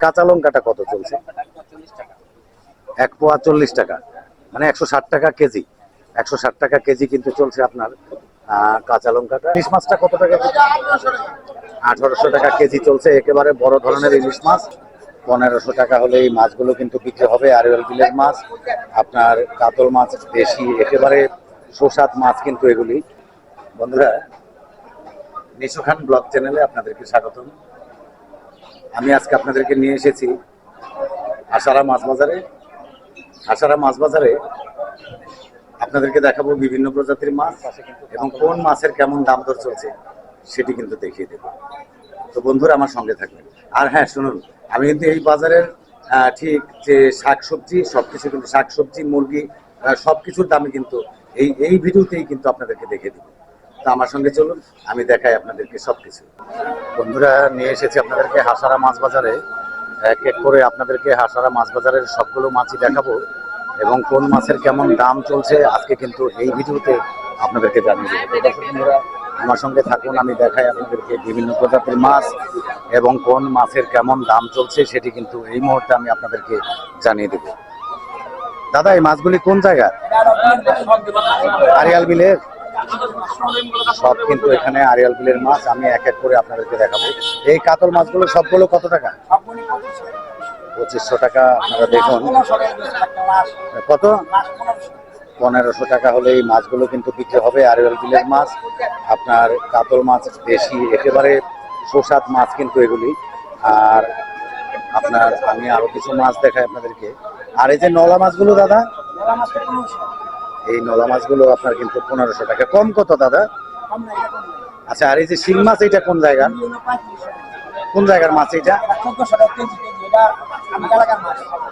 কাঁচা লঙ্কাটা কত চলছে? 1 পোয়া 40 টাকা, মানে 160 টাকা কেজি। 160 টাকা কেজি কিন্তু চলছে আপনার কাঁচা লঙ্কাটা। ইলিশ মাছটা কত টাকা? 1800 টাকা কেজি চলছে একেবারে বড় ধরনের ইলিশ মাছ। 1500 টাকা হলে এই মাছগুলো কিন্তু বিক্রি হবে। আরএল বিলের মাছ, আপনার কাতল মাছ, দেশি একেবারে সুস্বাদ মাছ কিন্তু এগুলি। বন্ধুরা, নিশু খান ব্লগ চ্যানেলে আপনাদেরকে স্বাগতম। আমি আজকে আপনাদেরকে নিয়ে এসেছি আশারা মাছ বাজারে। আশারা মাছ বাজারে আপনাদেরকে দেখাবো বিভিন্ন প্রজাতির মাছ এবং কোন মাছের কেমন দাম দর চলছে সেটি কিন্তু দেখিয়ে দেব। তো বন্ধুরা, আমার সঙ্গে থাকবেন। আর হ্যাঁ, শুনুন, আমি কিন্তু এই বাজারের ঠিক যে শাকসবজি সবকিছু, কিন্তু শাকসবজি, মুরগি সবকিছুর দামে কিন্তু এই ভিডিওতেই কিন্তু আপনাদেরকে দেখিয়ে দেব। তো আমার সঙ্গে চলুন, আমি দেখাই আপনাদেরকে সবকিছু। বন্ধুরা, নিয়ে এসেছি আপনাদেরকে হাসারা মাছ বাজারে। এক এক করে আপনাদেরকে হাসারা মাছ বাজারের সবগুলো মাছই দেখাবো এবং কোন মাছের কেমন দাম চলছে আজকে কিন্তু এই ভিডিওতে আপনাদেরকে জানিয়ে দেবো। বন্ধুরা, আমার সঙ্গে থাকুন, আমি দেখাই আপনাদেরকে বিভিন্ন প্রজাতির মাছ এবং কোন মাছের কেমন দাম চলছে সেটি কিন্তু এই মুহূর্তে আমি আপনাদেরকে জানিয়ে দেব। দাদা, এই মাছগুলি কোন জায়গা? আরিয়াল বিলের সব কিন্তু এখানে আরিয়াল বিলের মাছ। আমি এক এক করে আপনাদেরকে দেখাবো। এই কাতল মাছগুলো সবগুলো কত টাকা? 2500 টাকা। আপনারা দেখুন কত, 1500 টাকা হলে এই মাছগুলো কিন্তু বিক্রি হবে। আরিয়াল বিলের মাছ, আপনার কাতল মাছ, দেশি একেবারে সুস্বাদ মাছ কিন্তু এগুলি। আর আপনার আমি আরো কিছু মাছ দেখাই আপনাদেরকে। আর এই যে নলা মাছগুলো দাদা, এই নলা মাছগুলো আপনার কিন্তু 1500 টাকা। কম কত দাদা? আচ্ছা, আর এই যে শিং মাছ, এটা কোন জায়গার? কোন জায়গার মাছ এটা?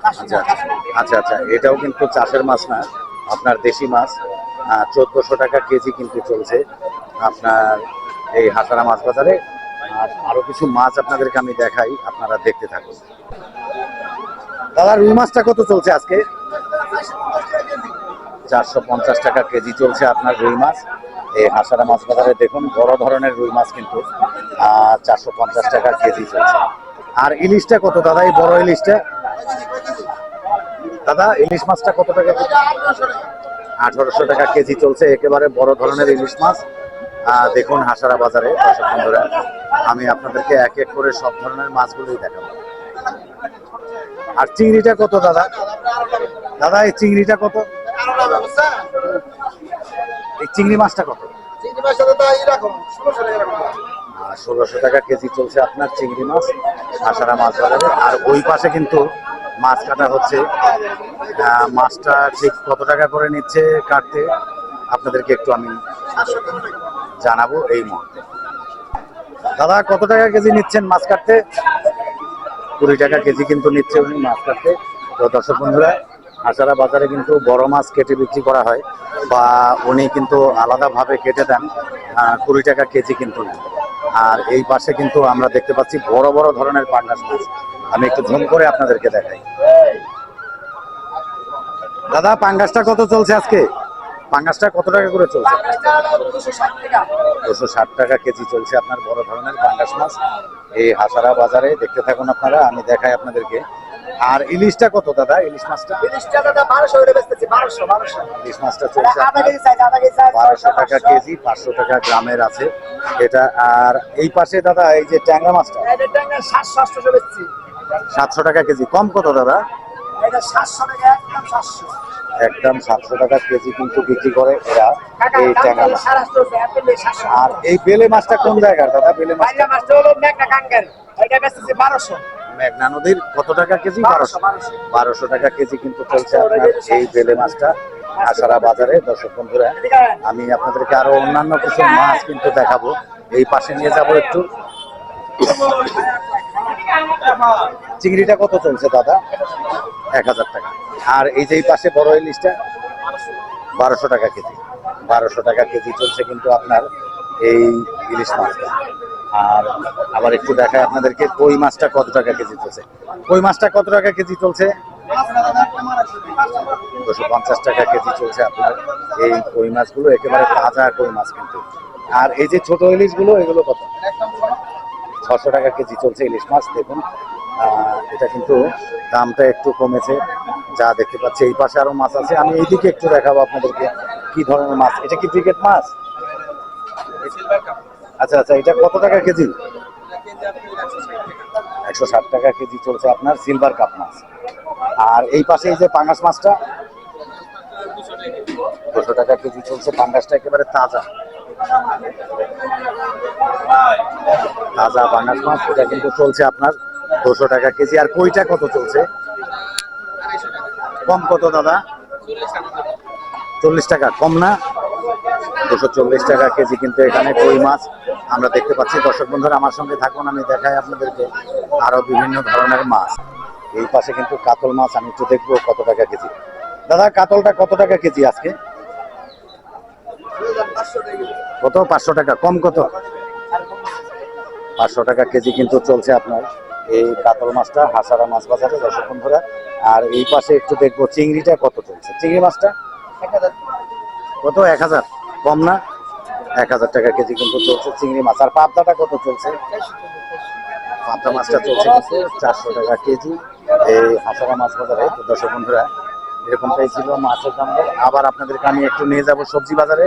আচ্ছা আচ্ছা আচ্ছা, এটাও কিন্তু চাষের মাছ না, আপনার দেশি মাছ। 1400 টাকা কেজি কিন্তু চলছে আপনার এই হাসারা মাছ বাজারে। আর আরো কিছু মাছ আপনাদেরকে আমি দেখাই, আপনারা দেখতে থাকুন। দাদা, রুই মাছটা কত চলছে আজকে? 450 টাকা কেজি চলছে আপনার রুই মাছ এই হাসারা মাছ বাজারে। দেখুন, বড় ধরনের রুই মাছ কিন্তু 450 টাকা কেজি চলছে। আর ইলিশটা কত দাদা? এই বড় ইলিশটা দাদা, ইলিশ মাছটা কত টাকা? 1800 টাকা কেজি চলছে একেবারে বড় ধরনের ইলিশ মাছ। দেখুন হাসারা বাজারে। দর্শক বন্ধুরা, আমি আপনাদেরকে এক এক করে সব ধরনের মাছগুলোই দেখাবো। আর চিংড়িটা কত দাদা? দাদা, এই চিংড়িটা কত? এই চিংড়ি মাছটা কত? 1600 টাকা কেজি চলছে আপনার চিংড়ি মাছ হাসারা মাছ বাজারে। আর ওই পাশে কিন্তু মাছ কাটা হচ্ছে। মাছটা ঠিক কত টাকা করে নিচ্ছে কাটতে আপনাদেরকে একটু আমি জানাবো এই মুহূর্তে। দাদা, কত টাকা কেজি নিচ্ছেন মাছ কাটতে? 20 টাকা কেজি কিন্তু নিচ্ছে উনি মাছ কাটতে। তো দর্শক বন্ধুরা, হাসারা বাজারে কিন্তু বড় মাছ কেটে বিক্রি করা হয় বা উনি কিন্তু আলাদাভাবে কেটে দেন। 20 টাকা কেজি কিন্তু নেন। আর এই পাশে কিন্তু আমরা দেখতে পাচ্ছি বড় বড় ধরনের পাঙ্গাস মাছ। আমি একটু ঝুম করে আপনাদেরকে দেখাই। দাদা, পাঙ্গাসটা কত চলছে আজকে? পাঙ্গাসটা কত টাকা করে চলছে? 260 টাকা কেজি চলছে আপনার বড় ধরনের পাঙ্গাস মাছ এই হাসারা বাজারে। দেখতে থাকুন আপনারা, আমি দেখাই আপনাদেরকে। আর ইলিশটা কত দাদা? ইলিশ মাছটা? ইলিশ মাছটা চলছে 1200 টাকা কেজি, 500 টাকা গ্রামের আছে এটা। আর এই পাশে দাদা, এই যে ট্যাংরা মাছটা 700 টাকা কেজি। কম কত দাদা? একদম 700 টাকা কেজি কিন্তু বিক্রি করে এরা এই ট্যাংরা মাছ। আর এই বেলে মাছটা কোন জায়গার দাদা? বেলে মাছটা মেঘনা নদীর। কত টাকা কেজি? 1200 টাকা কেজি কিন্তু চলছে আপনার এই বেলে মাছটা হাসারা বাজারে। দর্শক বন্ধুরা, আমি আপনাদেরকে আরো অন্যান্য কিছু মাছ কিন্তু দেখাবো। এই পাশে নিয়ে যাব একটু। চিংড়িটা কত চলছে দাদা? 1000 টাকা। আর এই যে এই পাশে বড় ইলিশটা 1200 টাকা কেজি। 1200 টাকা কেজি চলছে কিন্তু আপনার এই ইলিশ মাছটা। আর আবার একটু দেখায় আপনাদেরকে, কই মাছটা কত টাকা কেজি চলছে? কই মাছটা কত টাকা কেজি চলছে? 250 টাকা কেজি চলছে আপনার এই কই মাছগুলো, একেবারে তাজা কই মাছ কিন্তু। আর এই যে ছোট ইলিশগুলো, এগুলো কত? 600 টাকা কেজি চলছে ইলিশ মাছ। দেখুন এটা কিন্তু দামটা একটু কমেছে, যা দেখতে পাচ্ছি। এই পাশে আরো মাছ আছে, আমি এইদিকে একটু দেখাবো আপনাদেরকে কি ধরনের মাছ। এটা কি ব্রিকেট মাছ? আচ্ছা আচ্ছা, এটা কত টাকা কেজি? 160 টাকা কেজি চলছে আপনার সিলভার কাপ মাছ। আর এই পাশে এই যে পাঙ্গাস মাছটা 200 টাকা কেজি চলছে। পাঙ্গাসটা একেবারে তাজা তাজা পাঙ্গাস মাছ, এটা কিন্তু চলছে আপনার 200 টাকা কেজি। আর কইটা কত চলছে? কম কত দাদা? 40 টাকা, কম না? 240 টাকা কেজি কিন্তু এখানে কই মাছ আমরা দেখতে পাচ্ছি। দর্শক বন্ধুরা আমার সঙ্গে থাকুন, আমি দেখাই আপনাদেরকে আরো বিভিন্ন ধরনের মাছ। এই পাশে কিন্তু কাতল মাছ, আমি একটু দেখবো কত টাকা কেজি। দাদা কাতলটা কত টাকা কেজি আজকে? কত? 500 টাকা, কম কত? 500 টাকা কেজি কিন্তু চলছে আপনার এই কাতল মাছটা হাসারা মাছ বাজারে, দর্শক বন্ধুরা। আর এই পাশে একটু দেখবো চিংড়িটা কত চলছে। চিংড়ি মাছটা কত? 1000, কম না? 1000 টাকা কেজি কিন্তু চলছে চিংড়ি মাছ। আর পাবদাটা কত চলছে? পাবদা মাছটা চলছে কিন্তু 400 টাকা কেজি এই হাসারা মাছ বাজারে। তো দর্শক বন্ধুরা এরকমটাই ছিল মাছের দাম দর। আবার আপনাদেরকে আমি একটু নিয়ে যাব সবজি বাজারে।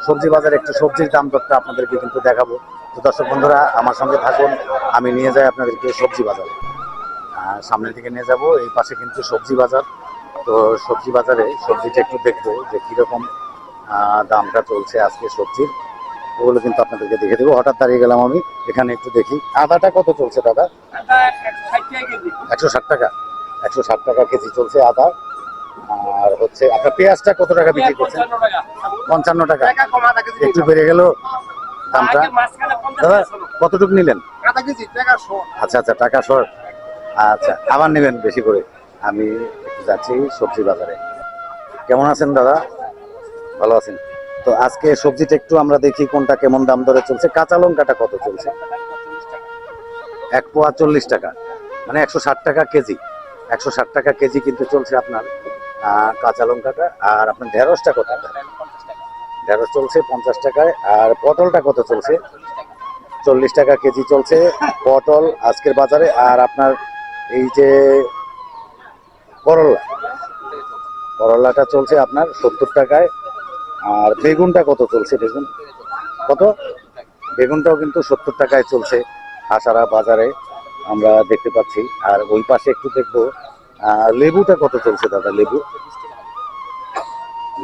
সবজি বাজারে একটু সবজির দাম দরটা আপনাদেরকে কিন্তু দেখাবো। তো দর্শক বন্ধুরা আমার সঙ্গে থাকুন, আমি নিয়ে যাই আপনাদেরকে সবজি বাজারে। সামনের দিকে নিয়ে যাব, এই পাশে কিন্তু সবজি বাজার। তো সবজি বাজারে সবজিটা একটু দেখবো যে কিরকম দামটা চলছে আজকে সবজির, ওগুলো কিন্তু আপনাদেরকে দেখে দেবো। হঠাৎ দাঁড়িয়ে গেলাম আমি, এখানে একটু দেখি। আদাটা কত চলছে দাদা? 160 টাকা। 160 টাকা কেজি চলছে আদা। আর হচ্ছে আপনার পেঁয়াজটা কত টাকা বিক্রি করছেন? 55 টাকা, একটু বেড়ে গেল দামটা। দাদা কতটুকু নিলেন? আচ্ছা আচ্ছা, টাকা শর্ট। আচ্ছা, আবার নেবেন বেশি করে। আমি একটু যাচ্ছি সবজি বাজারে। কেমন আছেন দাদা? ভালো আছেন? তো আজকে সবজিটা একটু আমরা দেখি কোনটা কেমন দাম দরে চলছে। কাঁচা লঙ্কাটা কত চলছে? 1 পোয়া 40 টাকা, মানে 160 টাকা কেজি। 160 টাকা কেজি কিন্তু চলছে আপনার কাঁচা লঙ্কাটা। আর আপনার ঢেঁড়সটা কত? ঢেঁড়স চলছে 50 টাকায়। আর পটলটা কত চলছে? 40 টাকা কেজি চলছে পটল আজকের বাজারে। আর আপনার এই যে করলা, করলাটা চলছে আপনার 70 টাকায়। আর বেগুনটা কত চলছে? বেগুন কত? বেগুনটাও কিন্তু 70 টাকায় চলছে আসারা বাজারে, আমরা দেখতে পাচ্ছি। আর ওই পাশে একটু দেখবো লেবুটা কত চলছে দাদা? লেবু,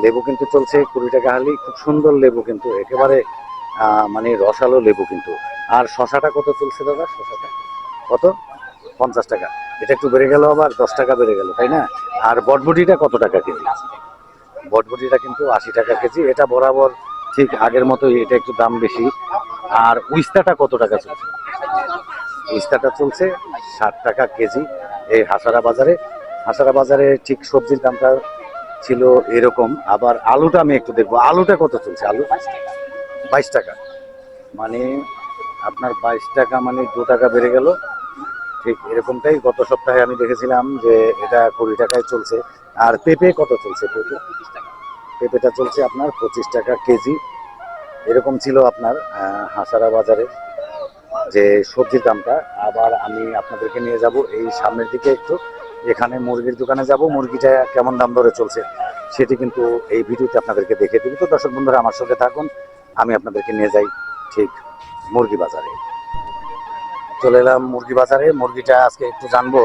লেবু কিন্তু চলছে 20 টাকা হালি। খুব সুন্দর লেবু কিন্তু, একেবারে মানে রসালো লেবু কিন্তু। আর শশাটা কত চলছে দাদা? শশাটা কত? 50 টাকা। এটা একটু বেড়ে গেল, আবার 10 টাকা বেড়ে গেল, তাই না? আর বটবটিটা কত টাকা কেজি? বটবটিটা কিন্তু 80 টাকা কেজি। এটা বরাবর ঠিক আগের মতোই, এটা একটু দাম বেশি। আর উস্তাটা কত টাকা চলছে? উস্তাটা চলছে 60 টাকা কেজি এই হাসারা বাজারে। হাসারা বাজারে ঠিক সবজির দামটা ছিল এরকম। আবার আলুটা আমি একটু দেখবো, আলুটা কত চলছে? আলু 22 টাকা, মানে আপনার 22 টাকা, মানে 2 টাকা বেড়ে গেল। ঠিক এরকমটাই গত সপ্তাহে আমি দেখেছিলাম যে এটা 20 টাকায় চলছে। আর পেঁপে কত চলছে? পেঁপে, পেঁপেটা চলছে আপনার 25 টাকা কেজি। এরকম ছিল আপনার হাসারা বাজারে যে সবজির দামটা। আবার আমি আপনাদেরকে নিয়ে যাব এই সামনের দিকে একটু, এখানে মুরগির দোকানে যাব। মুরগিটা কেমন দাম দরে চলছে সেটি কিন্তু এই ভিডিওতে আপনাদেরকে দেখে দেব। তো দর্শক বন্ধুরা আমার সঙ্গে থাকুন, আমি আপনাদেরকে নিয়ে যাই ঠিক মুরগি বাজারে। চলে এলাম মুরগি বাজারে। মুরগিটা আজকে একটু জানবো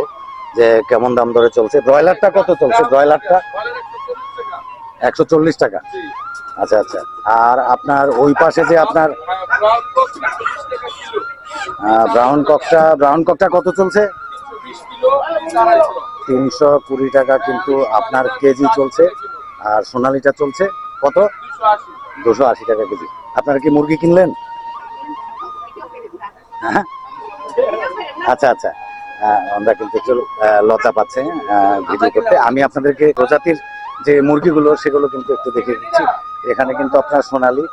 যে কেমন দাম দরে চলছে। ব্রয়লারটা কত চলছে? ব্রয়লারটা 140 টাকা। আচ্ছা আচ্ছা। আর আপনার ওই পাশে যে আপনার ব্রাউন ককটা কত চলছে? 320 টাকা কিন্তু আপনার কেজি চলছে। আর সোনালিটা চলছে কত? 280 টাকা কেজি। আপনারা কি মুরগি কিনলেন? হ্যাঁ, আচ্ছা আচ্ছা। আমরা কিন্তু একটু লজ্জা পাচ্ছে ভিডিও করতে। আমি আপনাদেরকে প্রজাতির যে মুরগিগুলো সেগুলো কিন্তু একটু দেখে দিচ্ছি। এখানে কিন্তু আপনার সোনালি,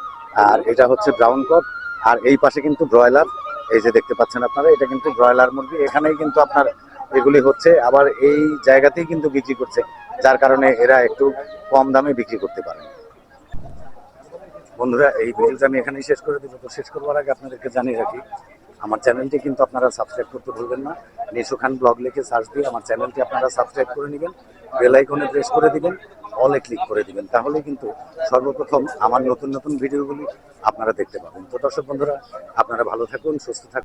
আর এটা হচ্ছে ব্রাউন কক। আর এই পাশে কিন্তু ব্রয়লার, এই যে দেখতে পাচ্ছেন আপনারা, এটা কিন্তু ব্রয়লার মুরগি। এখানেই কিন্তু আপনার এগুলি হচ্ছে, আবার এই জায়গাতেই কিন্তু বিক্রি করছে, যার কারণে এরা একটু কম দামে বিক্রি করতে পারে। বন্ধুরা এই ভিডিওটা আমি এখানেই শেষ করে দেবো। তো শেষ করবার আগে আপনাদেরকে জানিয়ে রাখি আমার চ্যানেলটি কিন্তু আপনারা সাবস্ক্রাইব করতে ভুলবেন না। নিশু খান ব্লগ লিখে সার্চ দিয়ে আমার চ্যানেলটি আপনারা সাবস্ক্রাইব করে নেবেন, বেল আইকনে প্রেস করে দিবেন, অলে ক্লিক করে দিবেন, তাহলে কিন্তু সর্বপ্রথম আমার নতুন নতুন ভিডিওগুলি আপনারা দেখতে পাবেন। তো দর্শক বন্ধুরা, আপনারা ভালো থাকুন, সুস্থ থাকুন।